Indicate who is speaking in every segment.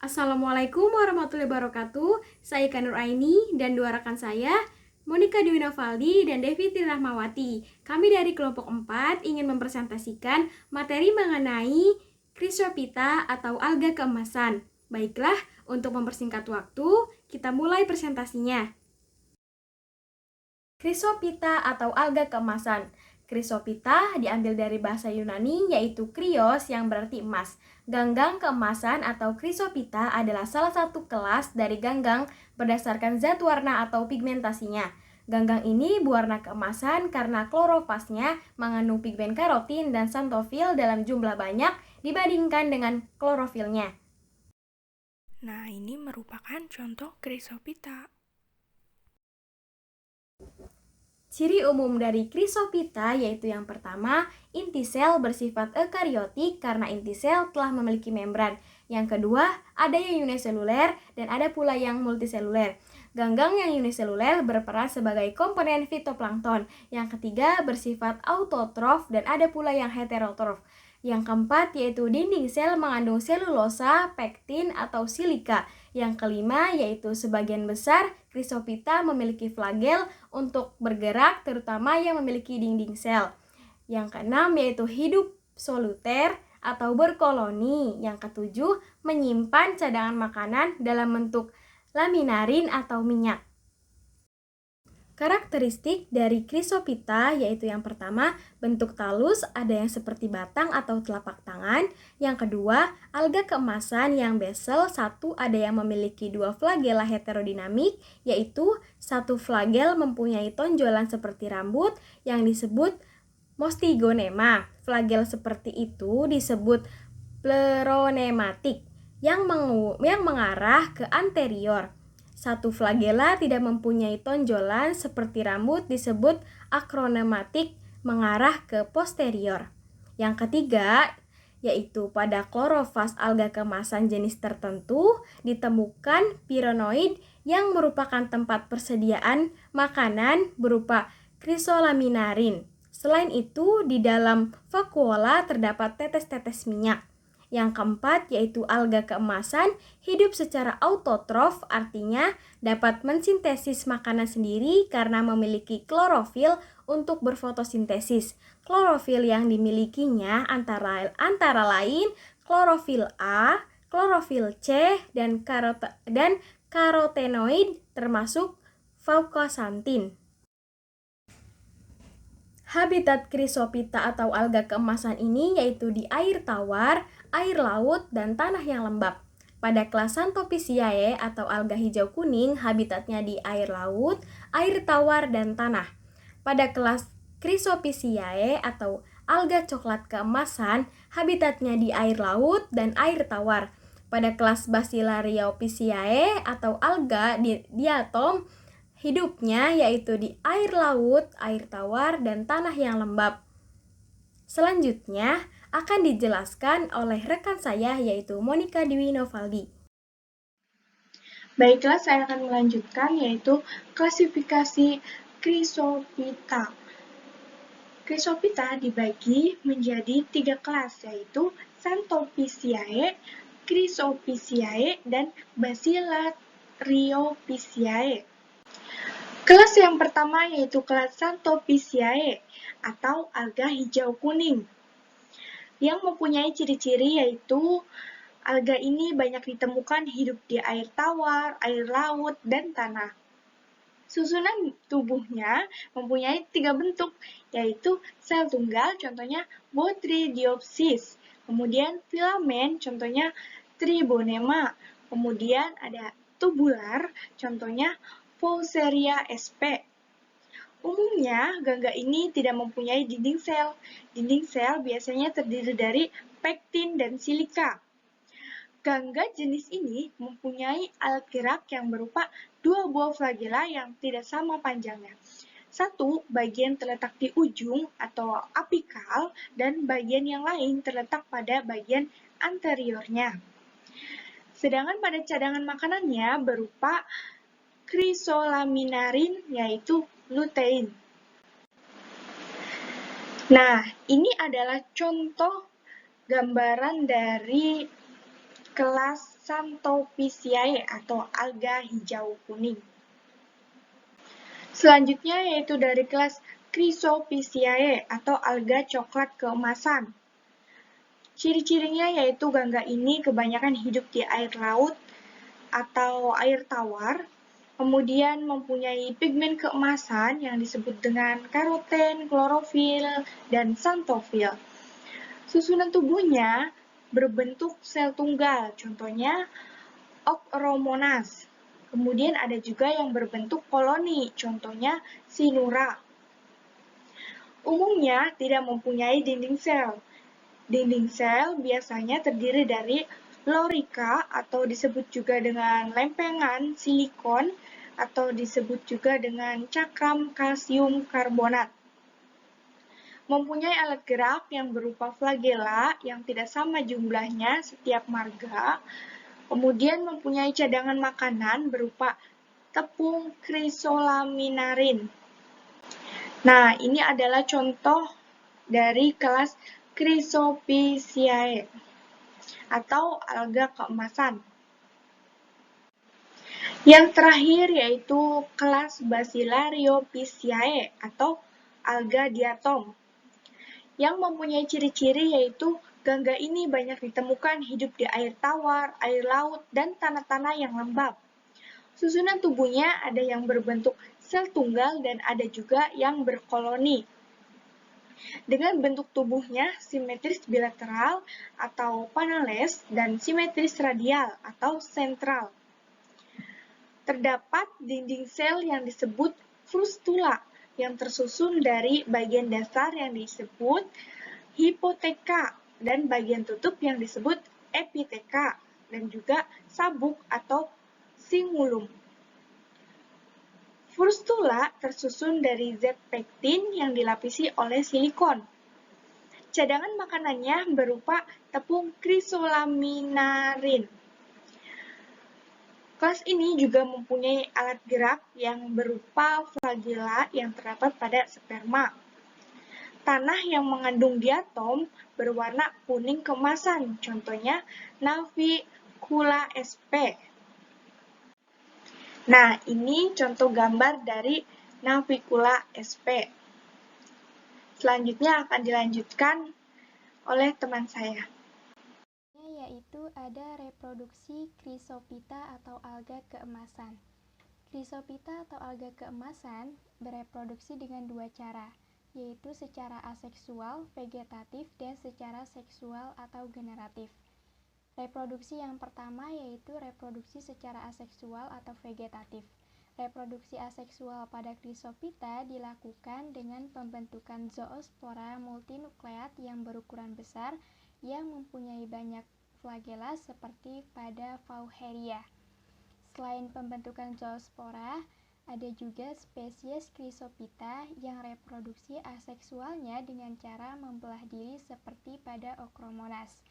Speaker 1: Assalamualaikum warahmatullahi wabarakatuh. Saya Kanur Aini dan dua rekan saya, Monica Dwi Novaldi dan Devi Rahmawati. Kami dari kelompok 4 ingin mempresentasikan materi mengenai Chrysophyta atau alga keemasan. Baiklah, untuk mempersingkat waktu, kita mulai presentasinya. Chrysophyta atau alga keemasan. Chrysophyta diambil dari bahasa Yunani yaitu krios yang berarti emas. Ganggang keemasan atau Chrysophyta adalah salah satu kelas dari ganggang berdasarkan zat warna atau pigmentasinya. Ganggang ini berwarna keemasan karena klorofasnya mengandung pigmen karotin dan xanthofil dalam jumlah banyak dibandingkan dengan klorofilnya.
Speaker 2: Nah, ini merupakan contoh Chrysophyta.
Speaker 1: Ciri umum dari Chrysophyta yaitu yang pertama, inti sel bersifat eukariotik karena inti sel telah memiliki membran. Yang kedua, ada yang uniseluler dan ada pula yang multiseluler. Ganggang yang uniseluler berperan sebagai komponen fitoplankton. Yang ketiga, bersifat autotrof dan ada pula yang heterotrof. Yang keempat yaitu dinding sel mengandung selulosa, pektin atau silika. Yang kelima yaitu sebagian besar Chrysophyta memiliki flagel untuk bergerak, terutama yang memiliki dinding sel. Yang keenam yaitu hidup soluter atau berkoloni. Yang ketujuh, menyimpan cadangan makanan dalam bentuk laminarin atau minyak. Karakteristik dari Chrysophyta yaitu yang pertama, bentuk talus ada yang seperti batang atau telapak tangan. Yang kedua, alga keemasan yang basal satu ada yang memiliki dua flagela heterodinamik, yaitu satu flagel mempunyai tonjolan seperti rambut yang disebut mostigonema. Flagel seperti itu disebut pleronematik yang mengarah ke anterior. Satu flagela tidak mempunyai tonjolan seperti rambut disebut akronematik mengarah ke posterior. Yang ketiga, yaitu pada klorofas alga keemasan jenis tertentu ditemukan pironoid yang merupakan tempat persediaan makanan berupa chrysolaminarin. Selain itu, di dalam vakuola terdapat tetes-tetes minyak. Yang keempat yaitu alga keemasan hidup secara autotrof, artinya dapat mensintesis makanan sendiri karena memiliki klorofil untuk berfotosintesis. Klorofil yang dimilikinya antara lain klorofil A, klorofil C, dan karotenoid termasuk faucoxanthin. Habitat Chrysophyta atau alga keemasan ini yaitu di air tawar, air laut, dan tanah yang lembab. Pada kelas Xanthophyceae atau alga hijau kuning, habitatnya di air laut, air tawar, dan tanah. Pada kelas Chrysophyceae atau alga coklat keemasan, habitatnya di air laut dan air tawar. Pada kelas Basilariopisciae atau alga diatom, hidupnya yaitu di air laut, air tawar, dan tanah yang lembab. Selanjutnya akan dijelaskan oleh rekan saya yaitu Monica Dwi Novaldi.
Speaker 3: Baiklah, saya akan melanjutkan yaitu klasifikasi Chrysophyta. Chrysophyta dibagi menjadi 3 kelas yaitu Xanthophyceae, Chrysophyceae, dan Basilariopisciae. Kelas yang pertama yaitu kelas Xanthophyceae atau alga hijau kuning yang mempunyai ciri-ciri yaitu alga ini banyak ditemukan hidup di air tawar, air laut, dan tanah. Susunan tubuhnya mempunyai 3 bentuk, yaitu sel tunggal, contohnya Botrydiopsis, kemudian filamen, contohnya Tribonema, kemudian ada tubular, contohnya Poucheria sp. Umumnya, gangga ini tidak mempunyai dinding sel. Dinding sel biasanya terdiri dari pektin dan silika. Gangga jenis ini mempunyai alat gerak yang berupa 2 buah flagela yang tidak sama panjangnya. Satu bagian terletak di ujung atau apikal dan bagian yang lain terletak pada bagian anteriornya. Sedangkan pada cadangan makanannya berupa chrysolaminarin yaitu lutein. Nah, ini adalah contoh gambaran dari kelas Xanthophyceae atau alga hijau kuning. Selanjutnya yaitu dari kelas Chrysophyceae atau alga coklat keemasan. Ciri-cirinya yaitu gangga ini kebanyakan hidup di air laut atau air tawar, kemudian mempunyai pigmen keemasan yang disebut dengan karoten, klorofil, dan xanthofil. Susunan tubuhnya berbentuk sel tunggal, contohnya Ochromonas. Kemudian ada juga yang berbentuk koloni, contohnya Sinura. Umumnya tidak mempunyai dinding sel. Dinding sel biasanya terdiri dari lorika atau disebut juga dengan lempengan silikon atau disebut juga dengan cakram kalsium karbonat. Mempunyai alat gerak yang berupa flagela yang tidak sama jumlahnya setiap marga, kemudian mempunyai cadangan makanan berupa tepung krisolaminarin. Nah, ini adalah contoh dari kelas Chrysophyceae atau alga keemasan. Yang terakhir yaitu kelas Basilariopisciae atau alga diatom, yang mempunyai ciri-ciri yaitu gangga ini banyak ditemukan hidup di air tawar, air laut, dan tanah-tanah yang lembab. Susunan tubuhnya ada yang berbentuk sel tunggal dan ada juga yang berkoloni. Dengan bentuk tubuhnya simetris bilateral atau panales dan simetris radial atau sentral. Terdapat dinding sel yang disebut frustula yang tersusun dari bagian dasar yang disebut hipoteka dan bagian tutup yang disebut epiteka dan juga sabuk atau singulum. Frustula tersusun dari zat pektin yang dilapisi oleh silikon. Cadangan makanannya berupa tepung krisolaminarin. Kelas ini juga mempunyai alat gerak yang berupa flagela yang terdapat pada sperma. Tanah yang mengandung diatom berwarna kuning keemasan, contohnya Navicula sp. Nah, ini contoh gambar dari Navicula sp. Selanjutnya akan dilanjutkan oleh teman saya.
Speaker 1: Yaitu ada reproduksi Chrysophyta atau alga keemasan. Chrysophyta atau alga keemasan bereproduksi dengan dua cara, yaitu secara aseksual, vegetatif, dan secara seksual atau generatif. Reproduksi yang pertama yaitu reproduksi secara aseksual atau vegetatif. Reproduksi aseksual pada Chrysophyta dilakukan dengan pembentukan zoospora multinukleat yang berukuran besar yang mempunyai banyak flagela seperti pada Vauheria. Selain pembentukan zoospora, ada juga spesies Chrysophyta yang reproduksi aseksualnya dengan cara membelah diri seperti pada Ochromonas.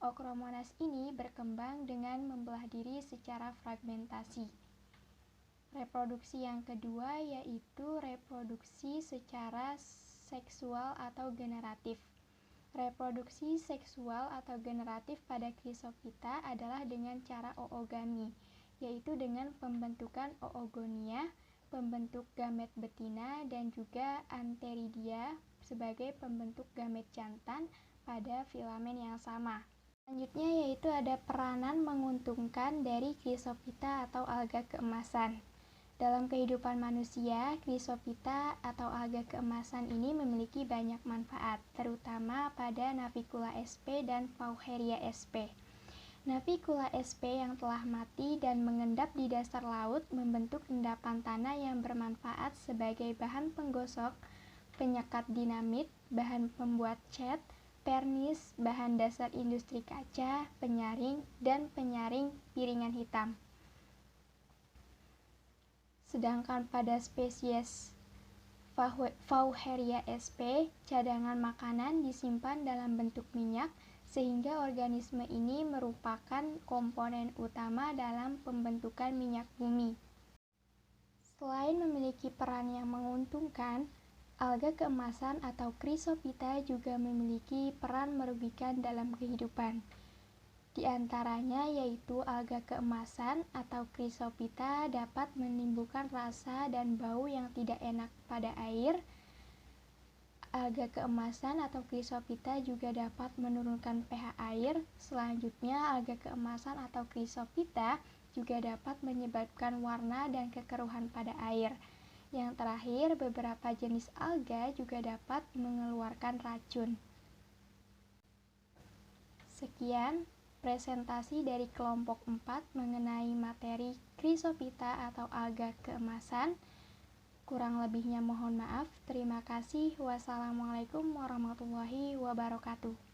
Speaker 1: Ochromonas ini berkembang dengan membelah diri secara fragmentasi. Reproduksi yang kedua yaitu reproduksi secara seksual atau generatif. Reproduksi seksual atau generatif pada Chrysophyta adalah dengan cara oogami, yaitu dengan pembentukan oogonia, pembentuk gamet betina, dan juga antheridia sebagai pembentuk gamet jantan pada filamen yang sama. Selanjutnya yaitu ada peranan menguntungkan dari Chrysophyta atau alga keemasan. Dalam kehidupan manusia, Chrysophyta atau alga keemasan ini memiliki banyak manfaat, terutama pada Navicula sp dan Vauheria sp. Navicula sp yang telah mati dan mengendap di dasar laut membentuk endapan tanah yang bermanfaat sebagai bahan penggosok, penyekat dinamit, bahan pembuat cat, pernis, bahan dasar industri kaca, penyaring, dan penyaring piringan hitam. Sedangkan pada spesies Vauheria sp, cadangan makanan disimpan dalam bentuk minyak, sehingga organisme ini merupakan komponen utama dalam pembentukan minyak bumi. Selain memiliki peran yang menguntungkan, alga keemasan atau Chrysophyta juga memiliki peran merugikan dalam kehidupan.
Speaker 4: Di antaranya yaitu alga keemasan atau Chrysophyta dapat menimbulkan rasa dan bau yang tidak enak pada air. Alga keemasan atau Chrysophyta juga dapat menurunkan pH air. Selanjutnya, alga keemasan atau Chrysophyta juga dapat menyebabkan warna dan kekeruhan pada air. Yang terakhir, beberapa jenis alga juga dapat mengeluarkan racun. Sekian presentasi dari kelompok 4 mengenai materi Chrysophyta atau alga keemasan. Kurang lebihnya mohon maaf. Terima kasih. Wassalamualaikum warahmatullahi wabarakatuh.